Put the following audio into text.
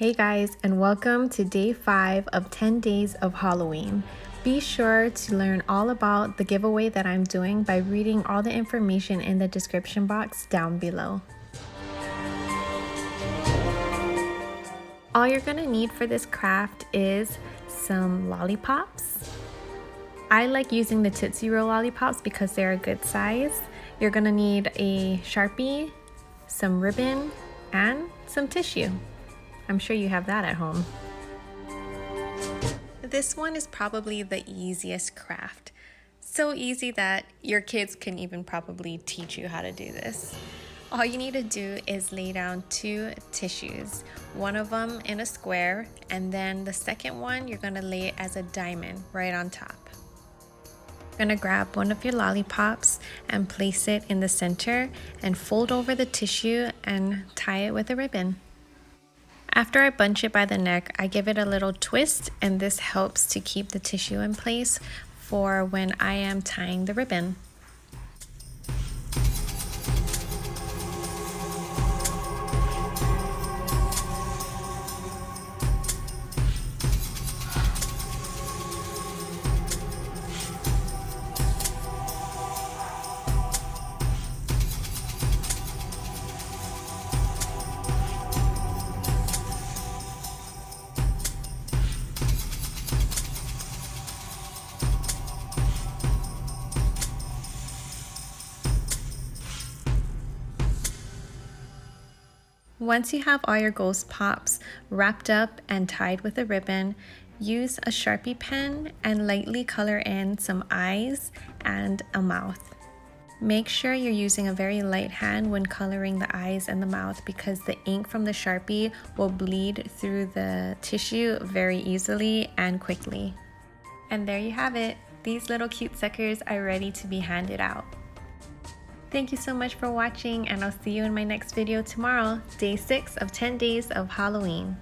Hey guys, and welcome to day 5 of 10 days of Halloween. Be sure to learn all about the giveaway that I'm doing by reading all the information in the description box down below. All you're gonna need for this craft is some lollipops. I like using the Tootsie Roll lollipops because they're a good size. You're gonna need a Sharpie, some ribbon, and some tissue. I'm sure you have that at home. This one is probably the easiest craft. So easy that your kids can even probably teach you how to do this. All you need to do is lay down 2 tissues, one of them in a square, and then the second one you're gonna lay it as a diamond right on top. You're gonna grab one of your lollipops and place it in the center and fold over the tissue and tie it with a ribbon. After I bunch it by the neck, I give it a little twist, and this helps to keep the tissue in place for when I am tying the ribbon. Once you have all your ghost pops wrapped up and tied with a ribbon, use a Sharpie pen and lightly color in some eyes and a mouth. Make sure you're using a very light hand when coloring the eyes and the mouth because the ink from the Sharpie will bleed through the tissue very easily and quickly. And there you have it. These little cute suckers are ready to be handed out. Thank you so much for watching, and I'll see you in my next video tomorrow, day 6 of 10 days of Halloween.